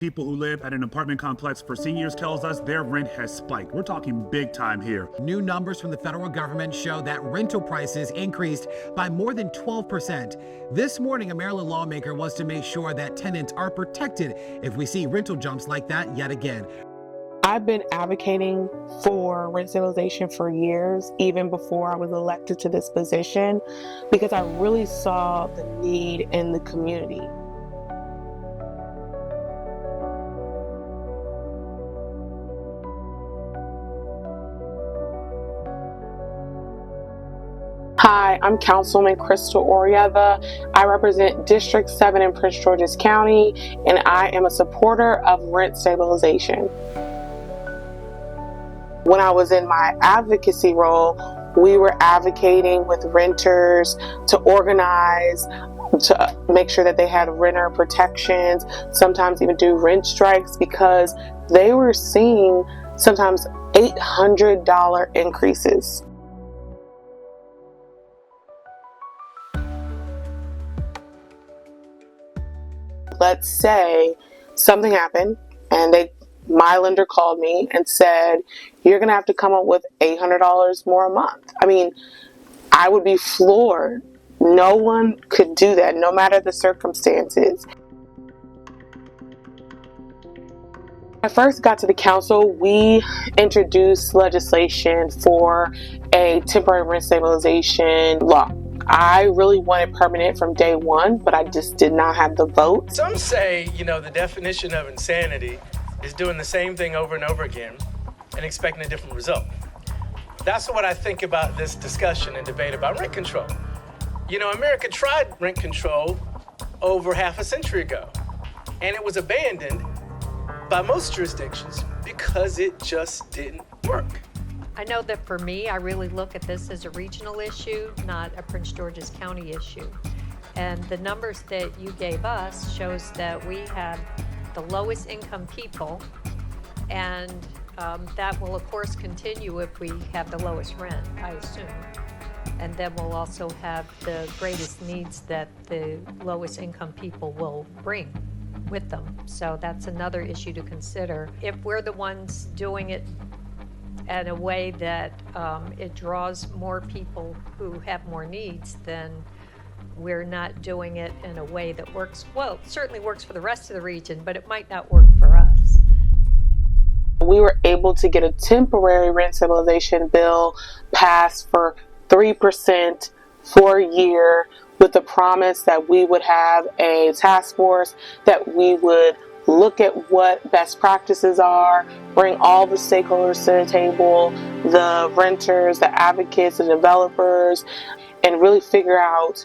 People who live at an apartment complex for seniors tells us their rent has spiked. We're talking big time here. New numbers from the federal government show that rental prices increased by more than 12%. This morning, a Maryland lawmaker wants to make sure that tenants are protected if we see rental jumps like that yet again. I've been advocating for rent stabilization for years, even before I was elected to this position, because I really saw the need in the community. Hi, I'm Councilman Crystal Orieva. I represent District 7 in Prince George's County, and I am a supporter of rent stabilization. When I was in my advocacy role, we were advocating with renters to organize, to make sure that they had renter protections, sometimes even do rent strikes, because they were seeing sometimes $800 increases. Let's say something happened and my lender called me and said, you're going to have to come up with $800 more a month. I mean, I would be floored. No one could do that, no matter the circumstances. When I first got to the council, we introduced legislation for a temporary rent stabilization law. I really wanted permanent from day one, but I just did not have the vote. Some say, the definition of insanity is doing the same thing over and over again and expecting a different result. That's what I think about this discussion and debate about rent control. America tried rent control over half a century ago, and it was abandoned by most jurisdictions because it just didn't work. I know that for me, I really look at this as a regional issue, not a Prince George's County issue. And the numbers that you gave us shows that we have the lowest income people, and that will of course continue if we have the lowest rent, I assume. And then we'll also have the greatest needs that the lowest income people will bring with them. So that's another issue to consider. If we're the ones doing it in a way that it draws more people who have more needs, then we're not doing it in a way that works, well, it certainly works for the rest of the region, but it might not work for us. We were able to get a temporary rent stabilization bill passed for 3% for a year, with the promise that we would have a task force, that we would look at what best practices are, bring all the stakeholders to the table, the renters, the advocates, the developers, and really figure out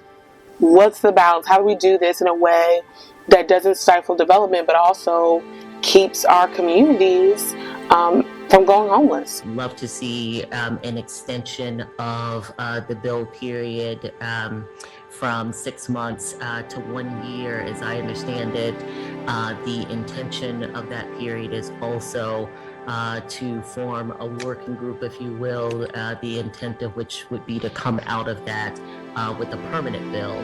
what's the balance. How do we do this in a way that doesn't stifle development, but also keeps our communities from going homeless? Love to see an extension of the bill period from 6 months to 1 year. As I understand it, the intention of that period is also to form a working group, if you will, the intent of which would be to come out of that with a permanent bill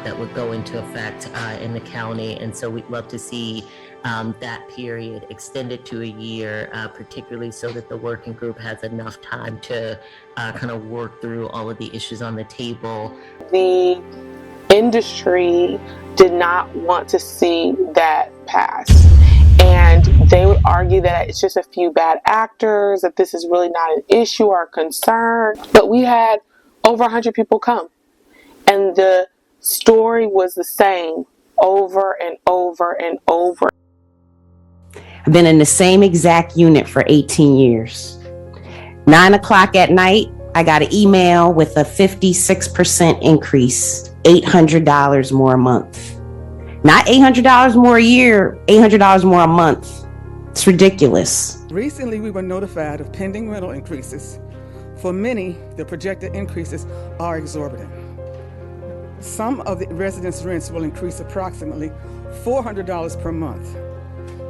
that would go into effect in the county. And so we'd love to see that period extended to a year, particularly so that the working group has enough time to kind of work through all of the issues on the table. The industry did not want to see that pass. And they would argue that it's just a few bad actors, that this is really not an issue or a concern. But we had over 100 people come, and the story was the same over and over and over. I've been in the same exact unit for 18 years. 9 o'clock at night, I got an email with a 56% increase, $800 more a month. Not $800 more a year, $800 more a month. It's ridiculous. Recently, we were notified of pending rental increases. For many, the projected increases are exorbitant. Some of the residents' rents will increase approximately $400 per month.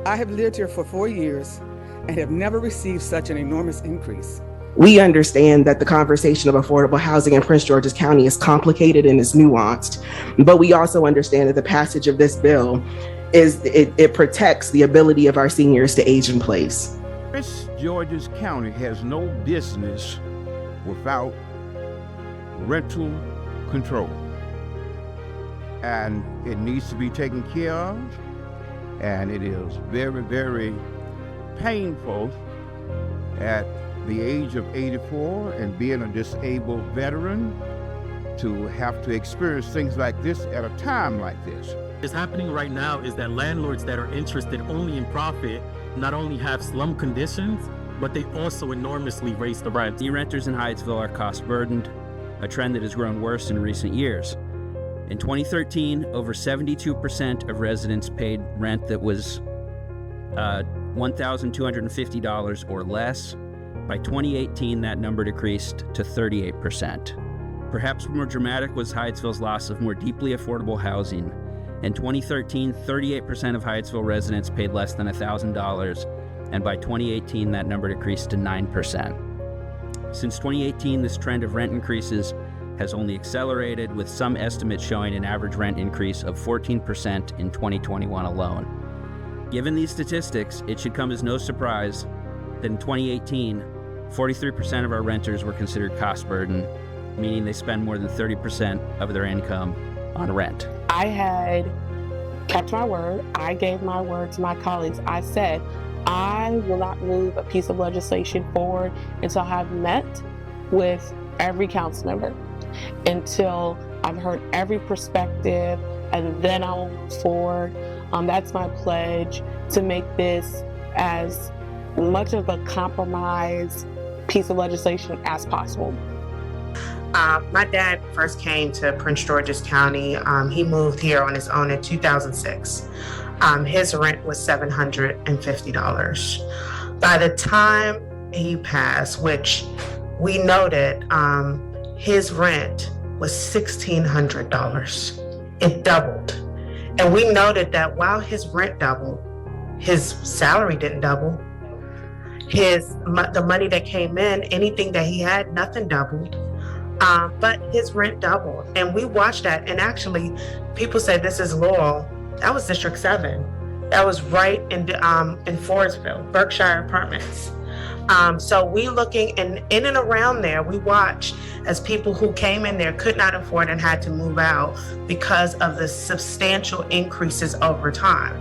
I have lived here for 4 years and have never received such an enormous increase. We understand that the conversation of affordable housing in Prince George's County is complicated and is nuanced, but we also understand that the passage of this bill is it protects the ability of our seniors to age in place. Prince George's County has no business without rental control. And it needs to be taken care of. And it is very, very painful at the age of 84 and being a disabled veteran to have to experience things like this at a time like this. What's happening right now is that landlords that are interested only in profit not only have slum conditions, but they also enormously raise the rent. New renters in Hyattsville are cost burdened, a trend that has grown worse in recent years. In 2013, over 72% of residents paid rent that was $1,250 or less. By 2018, that number decreased to 38%. Perhaps more dramatic was Hyattsville's loss of more deeply affordable housing. In 2013, 38% of Hyattsville residents paid less than $1,000, and by 2018, that number decreased to 9%. Since 2018, this trend of rent increases has only accelerated, with some estimates showing an average rent increase of 14% in 2021 alone. Given these statistics, it should come as no surprise that in 2018, 43% of our renters were considered cost burden, meaning they spend more than 30% of their income on rent. I had kept my word. I gave my word to my colleagues. I said, I will not move a piece of legislation forward until I've met with every council member, until I've heard every perspective, and then I will move forward. That's my pledge, to make this as much of a compromise piece of legislation as possible. My dad first came to Prince George's County. He moved here on his own in 2006. His rent was $750. By the time he passed, which we noted, his rent was $1,600. It doubled. And we noted that while his rent doubled, his salary didn't double. The money that came in, anything that he had, nothing doubled. But his rent doubled. And we watched that. And actually, people say this is Laurel. That was District 7. That was right in Forestville, Berkshire Apartments. So we looking in and around there, we watched as people who came in there could not afford and had to move out because of the substantial increases over time.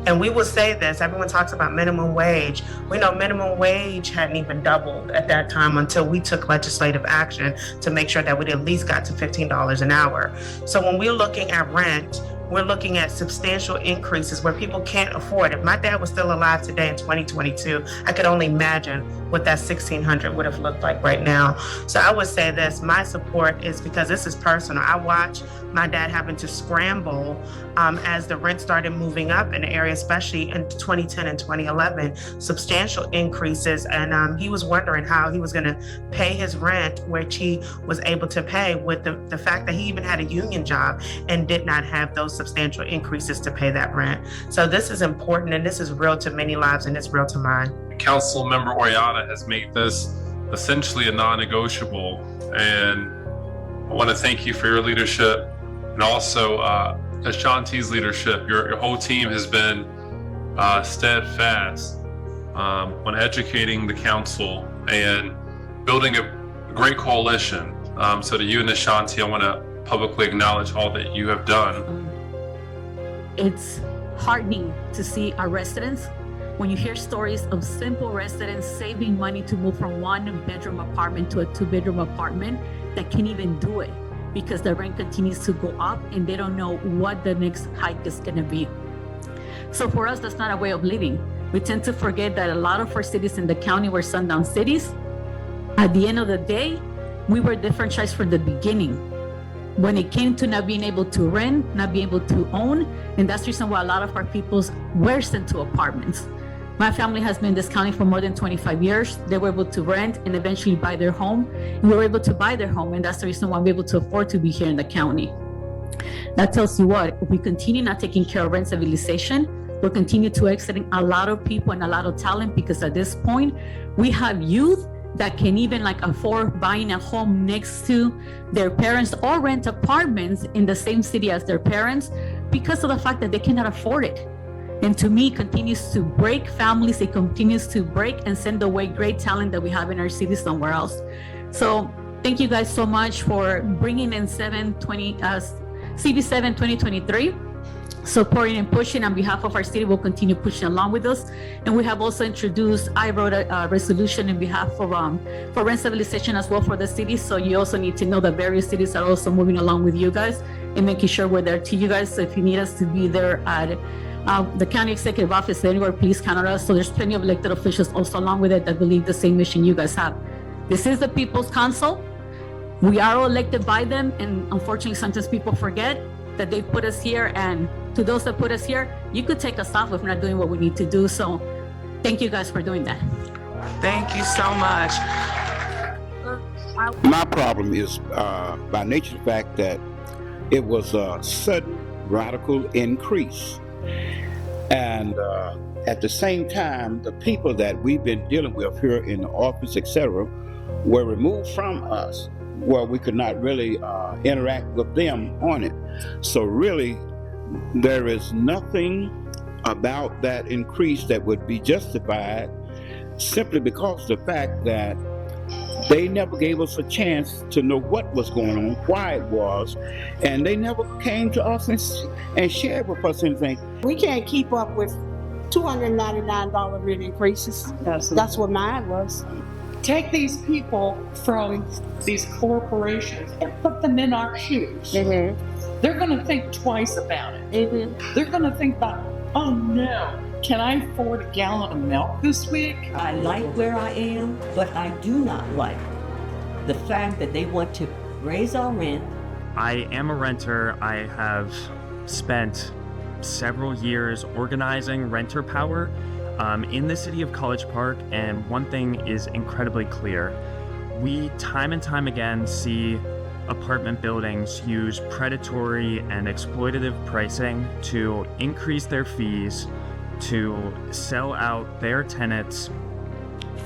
And we will say this, everyone talks about minimum wage. We know minimum wage hadn't even doubled at that time until we took legislative action to make sure that we at least got to $15 an hour. So when we're looking at rent, we're looking at substantial increases where people can't afford it. If my dad was still alive today in 2022, I could only imagine what that $1,600 would have looked like right now. So I would say this, my support is because this is personal. I watched my dad having to scramble as the rent started moving up in the area, especially in 2010 and 2011, substantial increases. And he was wondering how he was gonna pay his rent, which he was able to pay with the fact that he even had a union job and did not have those substantial increases to pay that rent. So this is important, and this is real to many lives, and it's real to mine. Council Member Oriana has made this essentially a non-negotiable, and I want to thank you for your leadership, and also Ashanti's leadership. Your whole team has been steadfast on educating the council and building a great coalition. So to you and Ashanti, I want to publicly acknowledge all that you have done. It's heartening to see our residents. When you hear stories of simple residents saving money to move from 1-bedroom apartment to a 2-bedroom apartment that can't even do it because the rent continues to go up and they don't know what the next hike is going to be. So for us, that's not a way of living. We tend to forget that a lot of our cities in the county were sundown cities. At the end of the day, we were disenfranchised from the beginning. When it came to not being able to rent, not being able to own, and that's the reason why a lot of our peoples were sent to apartments. My family has been in this county for more than 25 years. They were able to rent and eventually buy their home. We were able to buy their home, and that's the reason why we're able to afford to be here in the county. That tells you what, if we continue not taking care of rent stabilization, we'll continue to exiting a lot of people and a lot of talent, because at this point, we have youth that can even afford buying a home next to their parents or rent apartments in the same city as their parents because of the fact that they cannot afford it. And to me, continues to break families. It continues to break and send away great talent that we have in our city somewhere else. So thank you guys so much for bringing in CB7 2023. Supporting and pushing on behalf of our city. Will continue pushing along with us. And we have also introduced, I wrote a resolution in behalf of for rent stabilization as well for the city. So you also need to know that various cities are also moving along with you guys and making sure we're there to you guys. So if you need us to be there at the county executive office anywhere, please count on us. So there's plenty of elected officials also along with it that believe the same mission you guys have. This is the People's Council. We are all elected by them, and unfortunately sometimes people forget that they put us here, and to those that put us here, you could take us off if we're not doing what we need to do. So thank you guys for doing that. Thank you so much. My problem is by nature the fact that it was a sudden radical increase. And at the same time, the people that we've been dealing with here in the office, etc., were removed from us, where we could not really interact with them on it. So really, there is nothing about that increase that would be justified simply because of the fact that they never gave us a chance to know what was going on, why it was, and they never came to us and shared with us anything. We can't keep up with $299 rent increases. That's what mine was. Take these people from these corporations and put them in our shoes. Mm-hmm. They're going to think twice about it. Mm-hmm. They're going to think about, oh no, can I afford a gallon of milk this week? I like where I am, but I do not like the fact that they want to raise our rent. I am a renter. I have spent several years organizing renter power in the city of College Park, and one thing is incredibly clear. We time and time again see apartment buildings use predatory and exploitative pricing to increase their fees, to sell out their tenants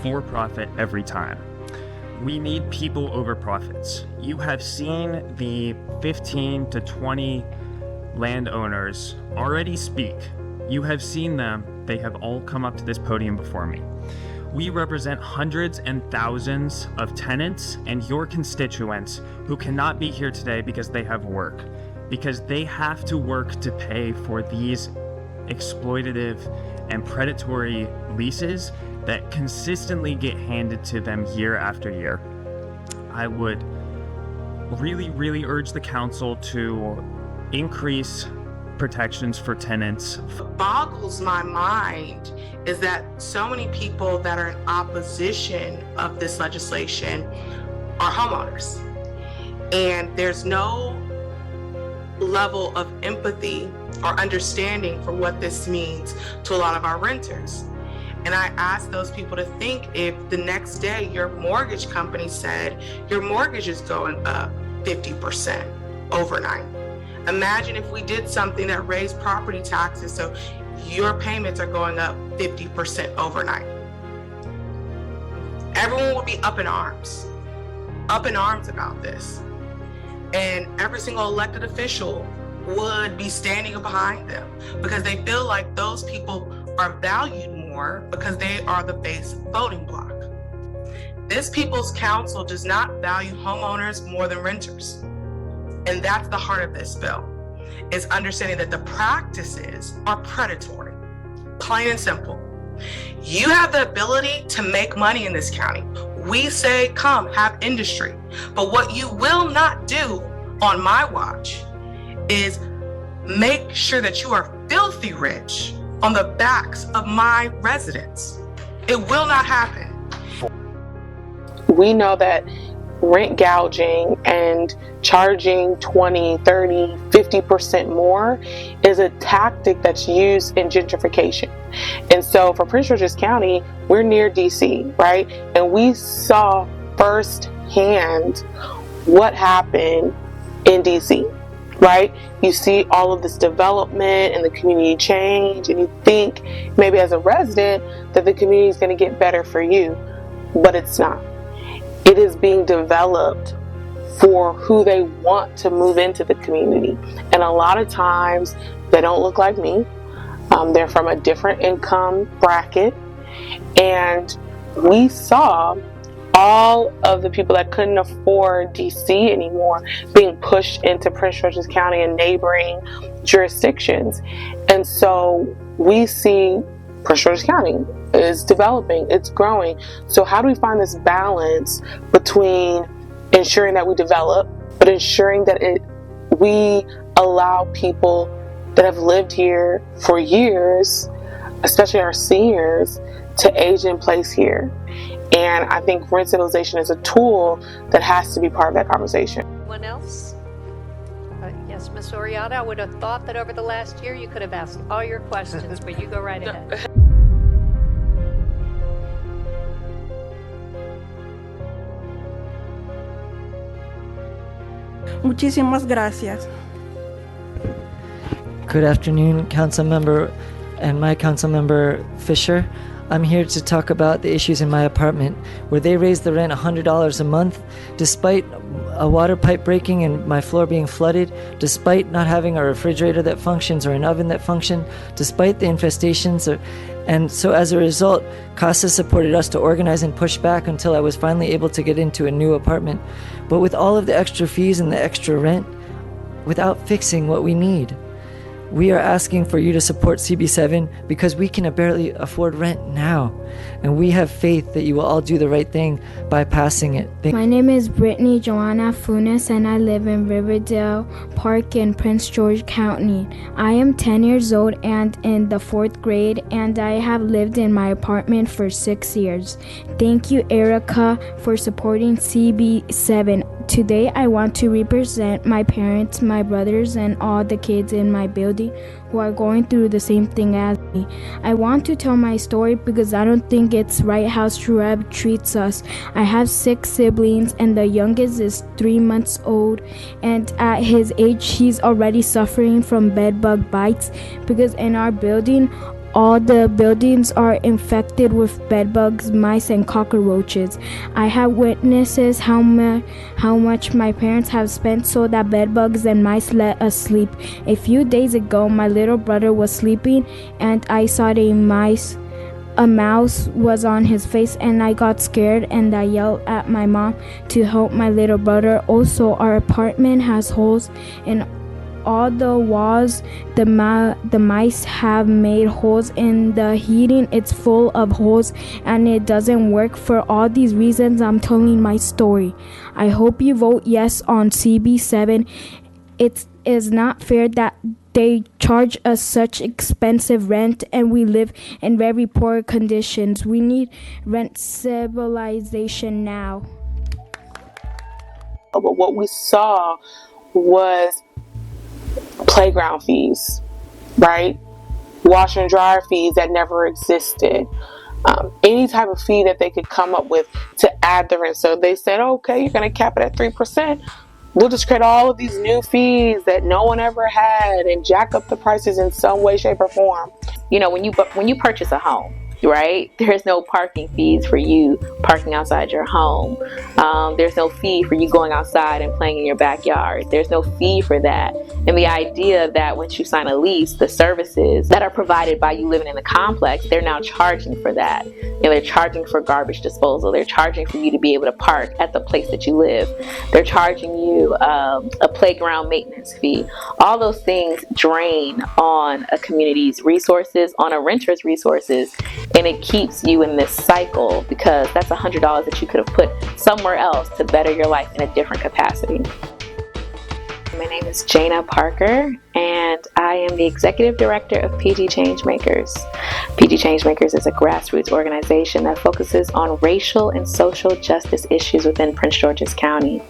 for profit every time. We need people over profits. You have seen the 15 to 20 landowners already speak. You have seen them. They have all come up to this podium before me. We represent hundreds and thousands of tenants and your constituents who cannot be here today because they have work, because they have to work to pay for these exploitative and predatory leases that consistently get handed to them year after year. I would really urge the council to increase protections for tenants. What boggles my mind is that so many people that are in opposition of this legislation are homeowners. And there's no level of empathy or understanding for what this means to a lot of our renters. And I ask those people to think, if the next day your mortgage company said your mortgage is going up 50% overnight. Imagine if we did something that raised property taxes so your payments are going up 50% overnight. Everyone would be up in arms about this. And every single elected official would be standing behind them because they feel like those people are valued more because they are the base voting bloc. This People's Council does not value homeowners more than renters. And that's the heart of this bill, is understanding that the practices are predatory, plain and simple. You have the ability to make money in this county. We say, come, have industry. But what you will not do on my watch is make sure that you are filthy rich on the backs of my residents. It will not happen. We know that rent gouging and charging 20, 30, 50% more is a tactic that's used in gentrification. And so for Prince George's County, we're near DC, right? And we saw firsthand what happened in DC, right? You see all of this development and the community change, and you think maybe as a resident that the community is going to get better for you, but it's not. It is being developed for who they want to move into the community. And a lot of times they don't look like me. They're from a different income bracket. And we saw all of the people that couldn't afford DC anymore being pushed into Prince George's County and neighboring jurisdictions. And so we see Prince George's County is developing, it's growing. So how do we find this balance between ensuring that we develop, but ensuring that we allow people that have lived here for years, especially our seniors, to age in place here? And I think rent stabilization is a tool that has to be part of that conversation. Anyone else? Yes, Ms. Oriana, I would have thought that over the last year you could have asked all your questions, but you go right ahead. Muchísimas gracias. Good afternoon, Councilmember and my Councilmember Fisher. I'm here to talk about the issues in my apartment, where they raised the rent $100 a month, despite a water pipe breaking and my floor being flooded, despite not having a refrigerator that functions or an oven that functions, despite the infestations. And so as a result, CASA supported us to organize and push back until I was finally able to get into a new apartment. But with all of the extra fees and the extra rent, without fixing what we need, we are asking for you to support CB7 because we can barely afford rent now. And we have faith that you will all do the right thing by passing it. My name is Brittany Joanna Funes and I live in Riverdale Park in Prince George County. I am 10 years old and in the 4th grade, and I have lived in my apartment for 6 years. Thank you, Erica, for supporting CB7. Today I want to represent my parents, my brothers, and all the kids in my building who are going through the same thing as me. I want to tell my story because I don't think it's right how Shreb treats us. I have 6 siblings and the youngest is 3 months old, and at his age he's already suffering from bedbug bites because in our building all the buildings are infected with bedbugs, mice, and cockroaches. I have witnesses how much my parents have spent so that bedbugs and mice let us sleep. A few days ago, my little brother was sleeping and I saw a mouse was on his face, and I got scared and I yelled at my mom to help my little brother. Also, our apartment has holes in all the walls. The mice have made holes in the heating. It's full of holes and it doesn't work. For all these reasons, I'm telling my story. I hope you vote yes on CB7. It is not fair that they charge us such expensive rent and we live in very poor conditions. We need rent stabilization now. But what we saw was playground fees, right? Washer and dryer fees that never existed. Any type of fee that they could come up with to add the rent. So they said, okay, you're going to cap it at 3%. We'll just create all of these new fees that no one ever had and jack up the prices in some way, shape, or form. You know, when you purchase a home, right, there's no parking fees for you parking outside your home. There's no fee for you going outside and playing in your backyard. There's no fee for that. And the idea that once you sign a lease, the services that are provided by you living in the complex, they're now charging for that. You know, they're charging for garbage disposal. They're charging for you to be able to park at the place that you live. They're charging you a playground maintenance fee. All those things drain on a community's resources, on a renter's resources, and it keeps you in this cycle because that's $100 that you could have put somewhere else to better your life in a different capacity. My name is Jana Parker, and I am the Executive Director of PG Changemakers. PG Changemakers is a grassroots organization that focuses on racial and social justice issues within Prince George's County.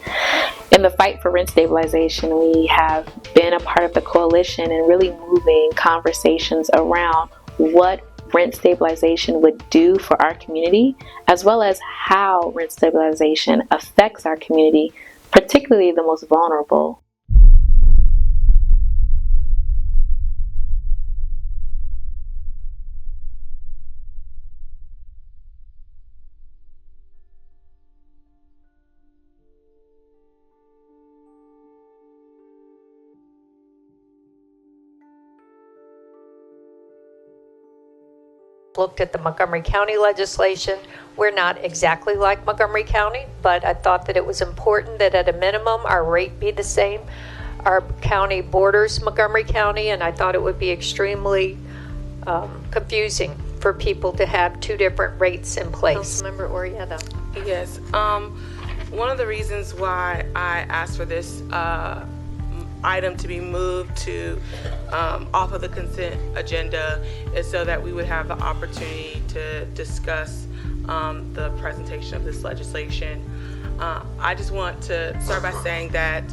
In the fight for rent stabilization, we have been a part of the coalition and really moving conversations around what rent stabilization would do for our community, as well as how rent stabilization affects our community, particularly the most vulnerable. Looked at the Montgomery County legislation. We're not exactly like Montgomery County, but I thought that it was important that at a minimum our rate be the same. Our county borders Montgomery County, and I thought it would be extremely confusing for people to have two different rates in place. Councilmember Orietta. Yes. One of the reasons why I asked for this item to be moved to off of the consent agenda is so that we would have the opportunity to discuss the presentation of this legislation. I just want to start by saying that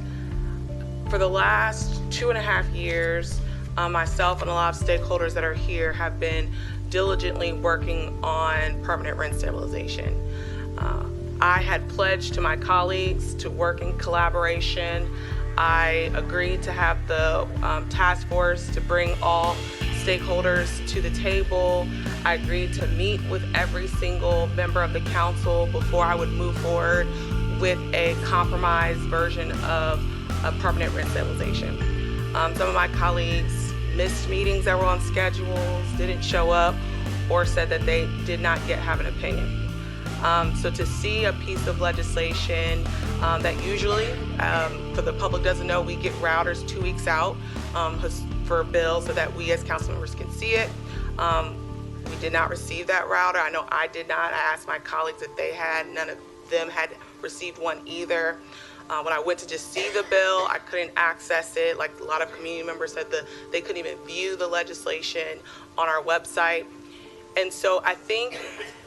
for the last 2.5 years, myself and a lot of stakeholders that are here have been diligently working on permanent rent stabilization. I had pledged to my colleagues to work in collaboration. I agreed to have the task force to bring all stakeholders to the table. I agreed to meet with every single member of the council before I would move forward with a compromised version of a permanent rent stabilization. Some of my colleagues missed meetings that were on schedules, didn't show up, or said that they did not yet have an opinion. So to see a piece of legislation that usually, for the public doesn't know, we get routers 2 weeks out for bills so that we as council members can see it. We did not receive that router. I know I did not. I asked my colleagues if they had. None of them had received one either. When I went to just see the bill, I couldn't access it. Like a lot of community members said that they couldn't even view the legislation on our website. And so I think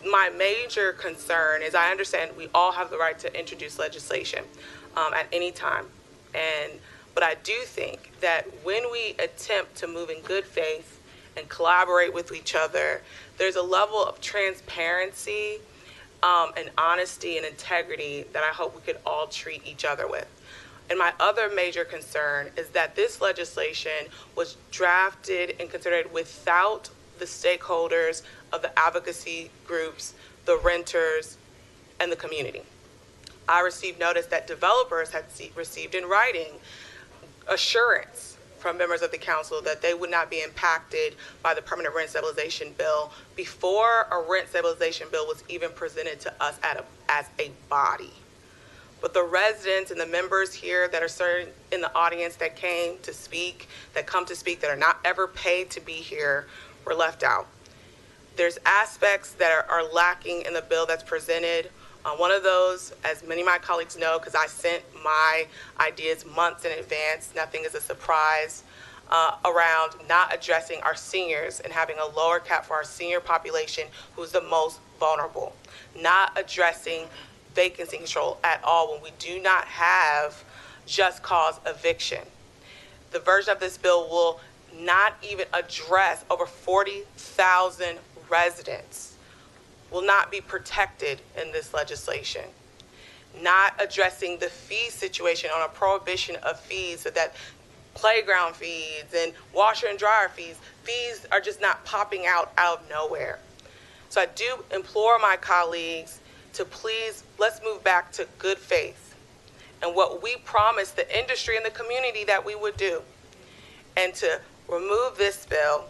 my major concern is I understand we all have the right to introduce legislation at any time. But I do think that when we attempt to move in good faith and collaborate with each other, there's a level of transparency and honesty and integrity that I hope we could all treat each other with. And my other major concern is that this legislation was drafted and considered without the stakeholders of the advocacy groups, the renters, and the community. I received notice that developers had received in writing assurance from members of the council that they would not be impacted by the permanent rent stabilization bill before a rent stabilization bill was even presented to us as a body. But the residents and the members here that are serving in the audience that come to speak, that are not ever paid to be here, were left out. There's aspects that are lacking in the bill that's presented. One of those, as many of my colleagues know, because I sent my ideas months in advance, nothing is a surprise, around not addressing our seniors and having a lower cap for our senior population who's the most vulnerable. Not addressing vacancy control at all when we do not have just cause eviction. The version of this bill will not even address over 40,000 residents will not be protected in this legislation. Not addressing the fee situation on a prohibition of fees so that playground fees and washer and dryer fees are just not popping out of nowhere. So I do implore my colleagues to please, let's move back to good faith and what we promised the industry and the community that we would do, and to remove this bill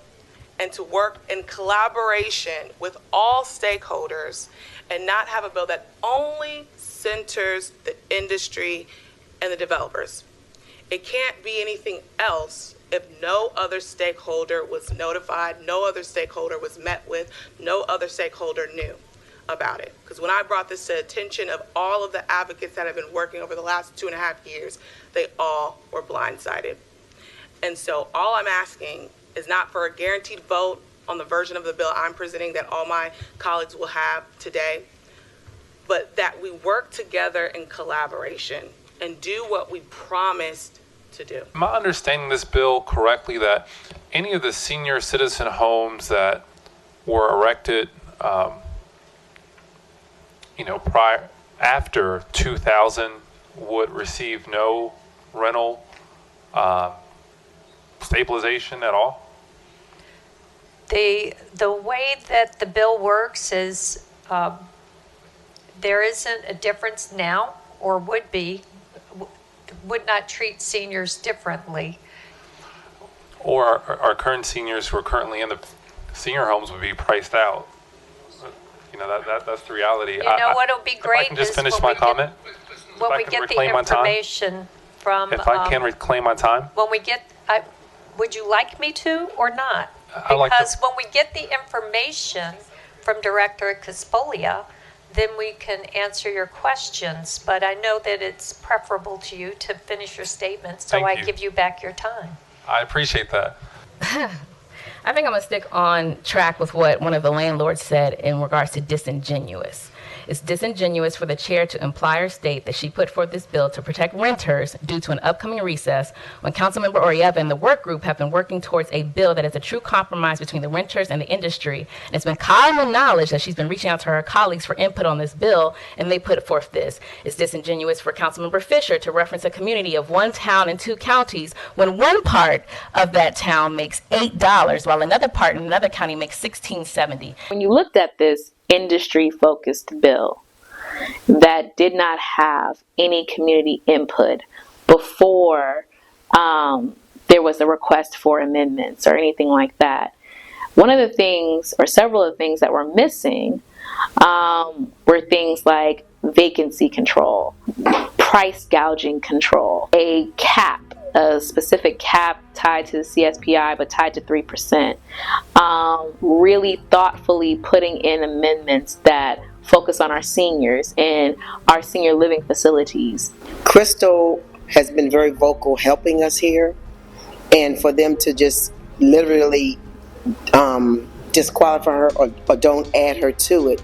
and to work in collaboration with all stakeholders and not have a bill that only centers the industry and the developers. It can't be anything else if no other stakeholder was notified, no other stakeholder was met with, no other stakeholder knew about it. Because when I brought this to attention of all of the advocates that have been working over the last 2.5 years, they all were blindsided. And so all I'm asking is not for a guaranteed vote on the version of the bill I'm presenting that all my colleagues will have today, but that we work together in collaboration and do what we promised to do. Am I understanding this bill correctly that any of the senior citizen homes that were erected after 2000 would receive no rental stabilization at all? The way that the bill works is there isn't a difference now, or would not treat seniors differently. Or our current seniors who are currently in the senior homes would be priced out. You know, that's the reality. You know what'll be great if I can just is finish when my we get- comment. When we get the information from, If I can reclaim my time. when we get, would you like me to or not? I like to- Because when we get the information from Director Caspolia, then we can answer your questions. But I know that it's preferable to you to finish your statement, so Thank I you. give you back your time. I appreciate that. I think I'm going to stick on track with what one of the landlords said in regards to disingenuous. It's disingenuous for the chair to imply or state that she put forth this bill to protect renters due to an upcoming recess when Councilmember Orieva and the work group have been working towards a bill that is a true compromise between the renters and the industry. And it's been common knowledge that she's been reaching out to her colleagues for input on this bill, and they put forth this. It's disingenuous for Councilmember Fisher to reference a community of one town and 2 counties when one part of that town makes $8, while another part in another county makes $16.70. When you looked at this industry-focused bill that did not have any community input before there was a request for amendments or anything like that, one of the things, or several of the things that were missing were things like vacancy control, price gouging control, a cap, a specific cap tied to the CSPI but tied to 3%. Really thoughtfully putting in amendments that focus on our seniors and our senior living facilities. Crystal has been very vocal helping us here, and for them to just literally disqualify her or don't add her to it,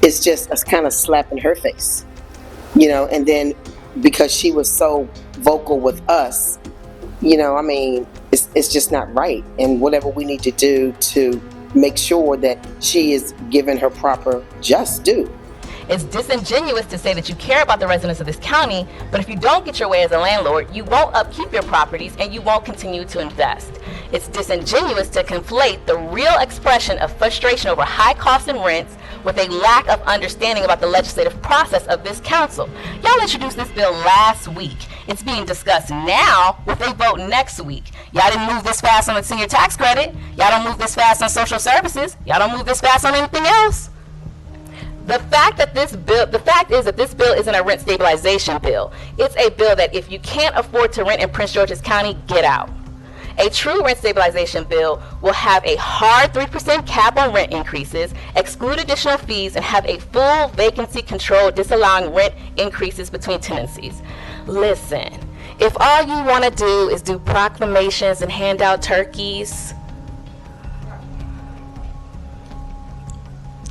it's just a kind of slap in her face, you know. And then because she was so vocal with us, you know, I mean, it's just not right. And whatever we need to do to make sure that she is given her proper just due. It's disingenuous to say that you care about the residents of this county, but if you don't get your way as a landlord, you won't upkeep your properties and you won't continue to invest. It's disingenuous to conflate the real expression of frustration over high costs and rents with a lack of understanding about the legislative process of this council. Y'all introduced this bill last week. It's being discussed now with a vote next week. Y'all didn't move this fast on the senior tax credit. Y'all don't move this fast on social services. Y'all don't move this fast on anything else. The fact is that this bill isn't a rent stabilization bill. It's a bill that if you can't afford to rent in Prince George's County, get out. A true rent stabilization bill will have a hard 3% cap on rent increases, exclude additional fees, and have a full vacancy control disallowing rent increases between tenancies. Listen, if all you want to do is do proclamations and hand out turkeys,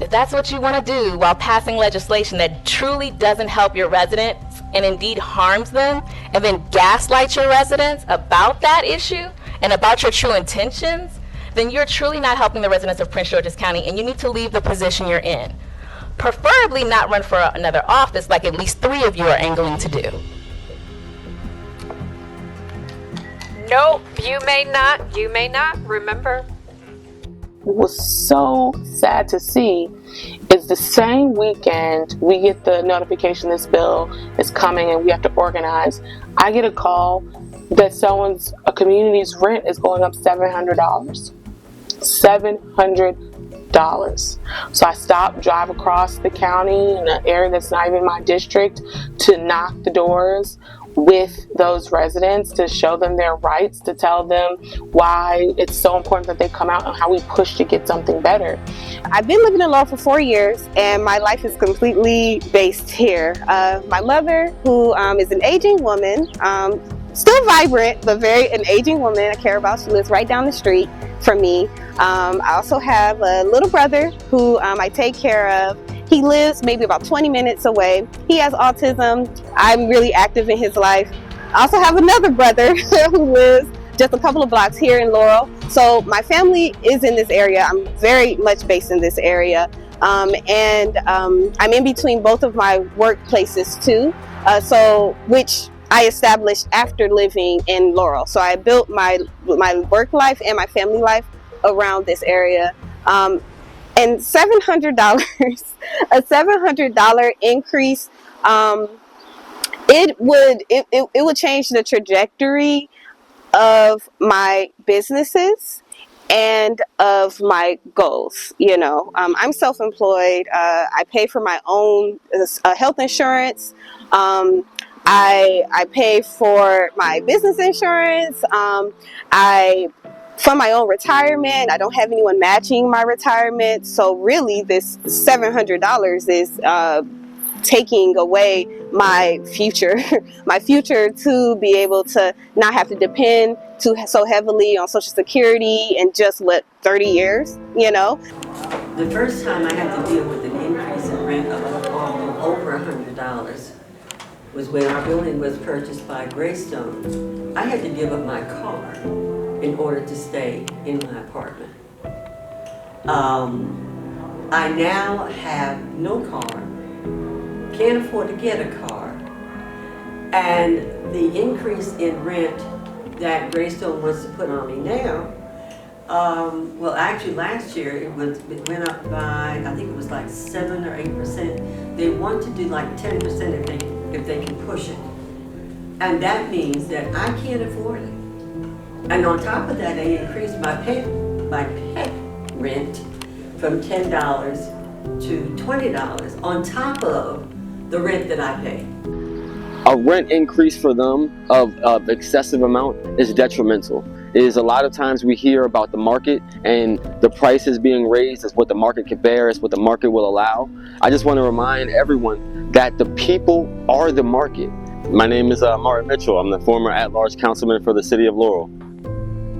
if that's what you want to do while passing legislation that truly doesn't help your residents and indeed harms them, and then gaslight your residents about that issue and about your true intentions, then you're truly not helping the residents of Prince George's County, and you need to leave the position you're in. Preferably not run for another office like at least 3 of you are angling to do. Nope, you may not, remember? What was so sad to see is the same weekend we get the notification this bill is coming and we have to organize, I get a call that a community's rent is going up $700. $700. So I stop, drive across the county in an area that's not even my district to knock the doors with those residents, to show them their rights, to tell them why it's so important that they come out and how we push to get something better. I've been living in Laurel for 4 years, and my life is completely based here. My mother, who is an aging woman, still vibrant, but an aging woman I care about. She lives right down the street from me. I also have a little brother who I take care of. He lives maybe about 20 minutes away. He has autism. I'm really active in his life. I also have another brother who lives just a couple of blocks here in Laurel. So my family is in this area. I'm very much based in this area. And I'm in between both of my workplaces too, which I established after living in Laurel. So I built my work life and my family life around this area. And $700, a $700 increase, it would change the trajectory of my businesses. and of my goals. I'm self-employed. I pay for my own health insurance. I pay for my business insurance. I fund my own retirement. I don't have anyone matching my retirement. So really this $700 is taking away my future to be able to not have to depend so heavily on Social Security in just 30 years. The first time I had to deal with an increase in rent of over $100 was when our building was purchased by Greystone. I had to give up my car in order to stay in my apartment. I now have no car, can't afford to get a car, and the increase in rent that Greystone wants to put on me now, well, actually last year it went up by, I think it was like 7 or 8%. They want to do like 10% if they can push it, and that means that I can't afford it. And on top of that, they increased my pet rent from $10 to $20 on top of the rent that I pay. A rent increase for them of excessive amount is detrimental. It is a lot of times we hear about the market and the prices being raised is what the market can bear, is what the market will allow. I just want to remind everyone that the people are the market. My name is Martin Mitchell. I'm the former at-large councilman for the city of Laurel.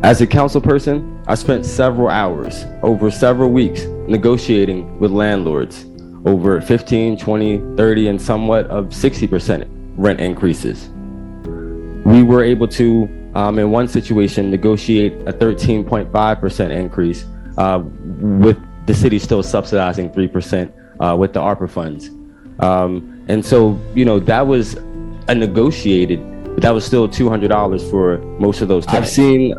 As a council person, I spent several hours over several weeks negotiating with landlords over 15, 20, 30, and somewhat of 60% rent increases. We were able to, in one situation, negotiate a 13.5% increase with the city still subsidizing 3% with the ARPA funds. And so, that was a negotiated, but that was still $200 for most of those tenants. I've seen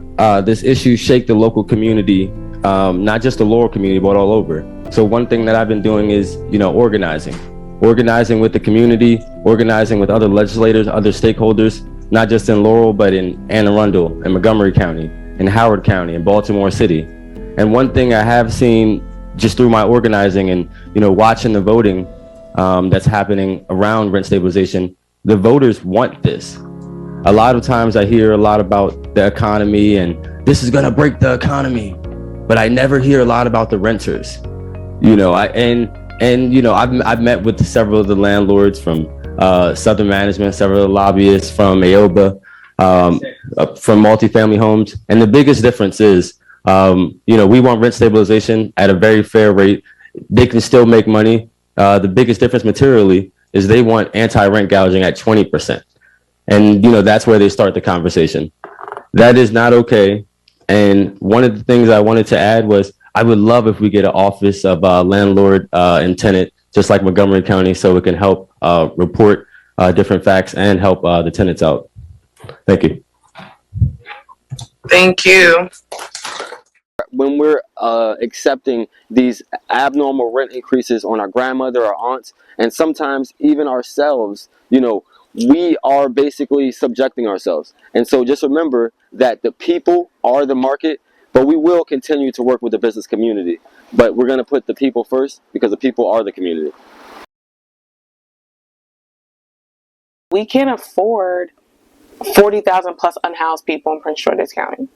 this issue shake the local community, not just the Laurel community, but all over. So one thing that I've been doing is, organizing with the community, organizing with other legislators, other stakeholders, not just in Laurel, but in Anne Arundel, in Montgomery County, in Howard County, in Baltimore City. And one thing I have seen just through my organizing and, watching the voting that's happening around rent stabilization, the voters want this. A lot of times I hear a lot about the economy and this is gonna break the economy, but I never hear a lot about the renters. I've met with several of the landlords from Southern Management, several of the lobbyists from AOBA, from multifamily homes. And the biggest difference is, we want rent stabilization at a very fair rate. They can still make money. The biggest difference materially is they want anti-rent gouging at 20%. And, that's where they start the conversation. That is not okay. And one of the things I wanted to add was, I would love if we get an office of landlord and tenant, just like Montgomery County, so it can help report different facts and help the tenants out. Thank you. Thank you. When we're accepting these abnormal rent increases on our grandmother, our aunts, and sometimes even ourselves, we are basically subjecting ourselves. And so just remember that the people are the market, but we will continue to work with the business community. But we're going to put the people first because the people are the community. We can't afford 40,000 plus unhoused people in Prince George's County.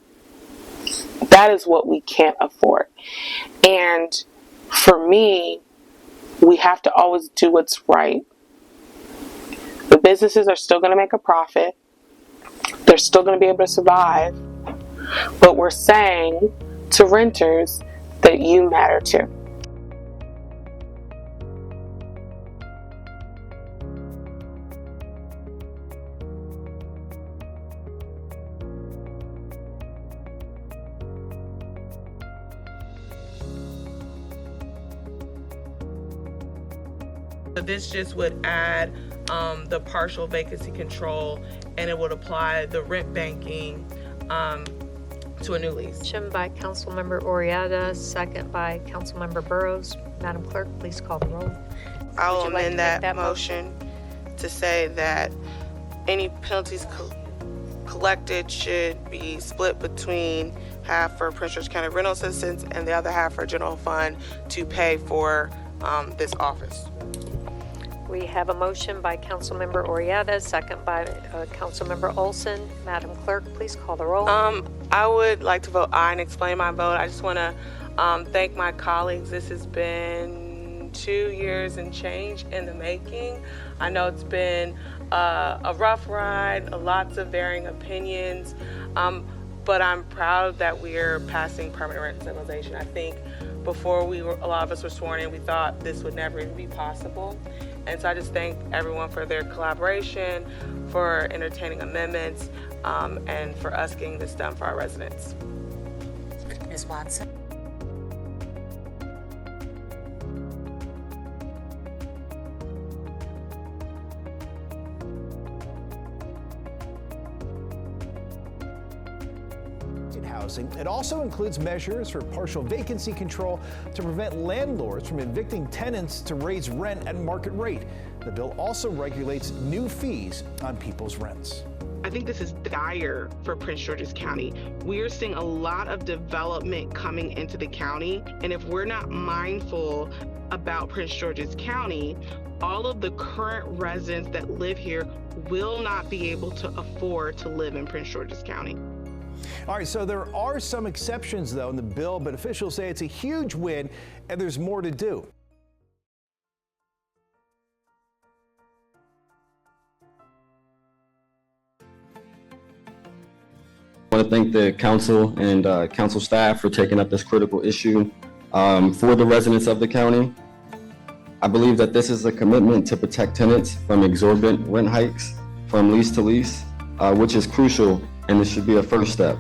That is what we can't afford. And for me, we have to always do what's right. The businesses are still going to make a profit. They're still going to be able to survive. But we're saying to renters that you matter too. This just would add the partial vacancy control, and it would apply the rent banking to a new lease. Motion by Councilmember Orietta, second by Councilmember Burrows. Madam Clerk, please call the roll. I'll Would you like amend to make that motion to say that any penalties collected should be split between half for Prince George County rental assistance, and the other half for general fund to pay for this office. We have a motion by Councilmember Orietta, second by Councilmember Olson. Madam Clerk, please call the roll. I would like to vote aye and explain my vote. I just want to thank my colleagues. This has been 2 years and change in the making. I know it's been a rough ride, lots of varying opinions, but I'm proud that we're passing permanent rent stabilization. I think before a lot of us were sworn in, we thought this would never even be possible. And so I just thank everyone for their collaboration, for entertaining amendments, and for us getting this done for our residents. Ms. Watson. Housing. It also includes measures for partial vacancy control to prevent landlords from evicting tenants to raise rent at market rate. The bill also regulates new fees on people's rents. I think this is dire for Prince George's County. We're seeing a lot of development coming into the county, and if we're not mindful about Prince George's County, all of the current residents that live here will not be able to afford to live in Prince George's County. All right, so there are some exceptions, though, in the bill, but officials say it's a huge win and there's more to do. I want to thank the council and council staff for taking up this critical issue for the residents of the county. I believe that this is a commitment to protect tenants from exorbitant rent hikes from lease to lease, which is crucial, and this should be a first step.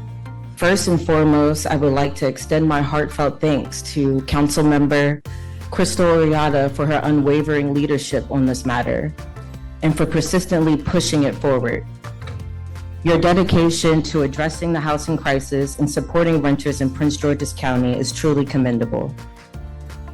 First and foremost, I would like to extend my heartfelt thanks to Councilmember Crystal Oriata for her unwavering leadership on this matter and for persistently pushing it forward. Your dedication to addressing the housing crisis and supporting renters in Prince George's County is truly commendable.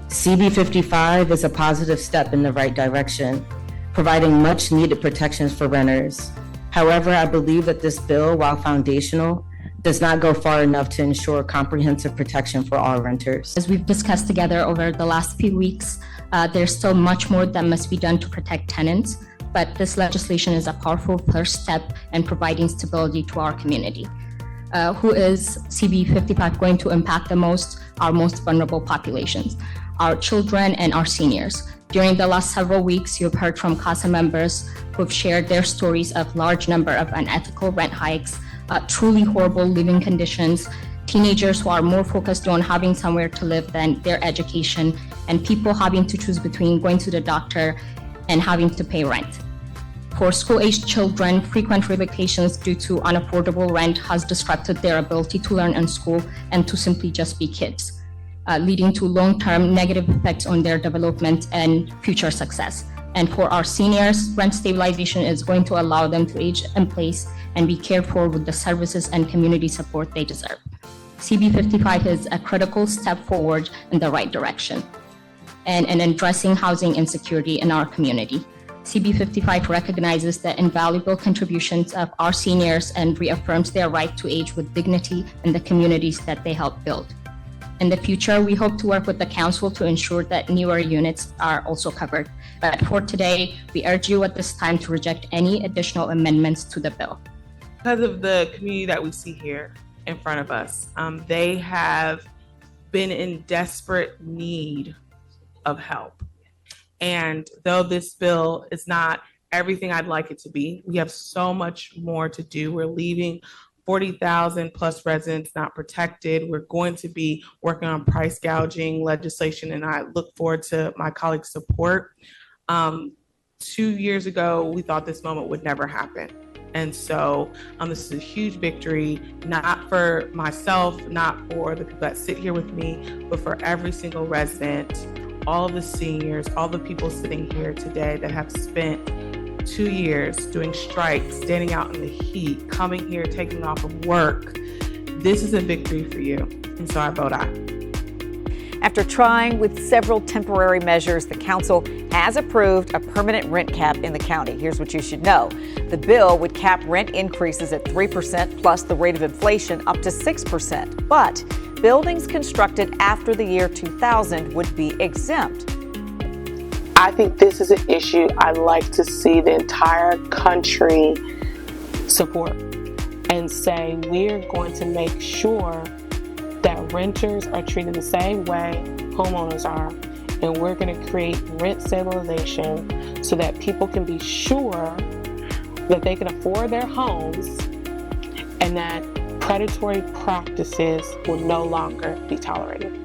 CB 55 is a positive step in the right direction, providing much needed protections for renters. However, I believe that this bill, while foundational, does not go far enough to ensure comprehensive protection for all renters. As we've discussed together over the last few weeks, there's still much more that must be done to protect tenants, but this legislation is a powerful first step in providing stability to our community. Who is CB 55 going to impact the most? Our most vulnerable populations, our children and our seniors. During the last several weeks, you've heard from CASA members who've shared their stories of large number of unethical rent hikes, truly horrible living conditions, teenagers who are more focused on having somewhere to live than their education, and people having to choose between going to the doctor and having to pay rent. For school-aged children, frequent relocations due to unaffordable rent has disrupted their ability to learn in school and to simply just be kids, leading to long-term negative effects on their development and future success. And for our seniors, rent stabilization is going to allow them to age in place and be cared for with the services and community support they deserve. CB 55 is a critical step forward in the right direction and in addressing housing insecurity in our community. CB 55 recognizes the invaluable contributions of our seniors and reaffirms their right to age with dignity in the communities that they help build. In the future, we hope to work with the council to ensure that newer units are also covered. But for today, we urge you at this time to reject any additional amendments to the bill. Because of the community that we see here in front of us, they have been in desperate need of help. And though this bill is not everything I'd like it to be, we have so much more to do. We're leaving 40,000 plus residents not protected. We're going to be working on price gouging legislation, and I look forward to my colleagues' support. 2 years ago, we thought this moment would never happen. And so this is a huge victory, not for myself, not for the people that sit here with me, but for every single resident, all of the seniors, all the people sitting here today that have spent 2 years doing strikes, standing out in the heat, coming here, taking off of work. This is a victory for you. And so I vote aye. After trying with several temporary measures, the council has approved a permanent rent cap in the county. Here's what you should know. The bill would cap rent increases at 3% plus the rate of inflation up to 6%. But buildings constructed after the year 2000 would be exempt. I think this is an issue I'd like to see the entire country support and say we're going to make sure that renters are treated the same way homeowners are, and we're going to create rent stabilization so that people can be sure that they can afford their homes and that predatory practices will no longer be tolerated.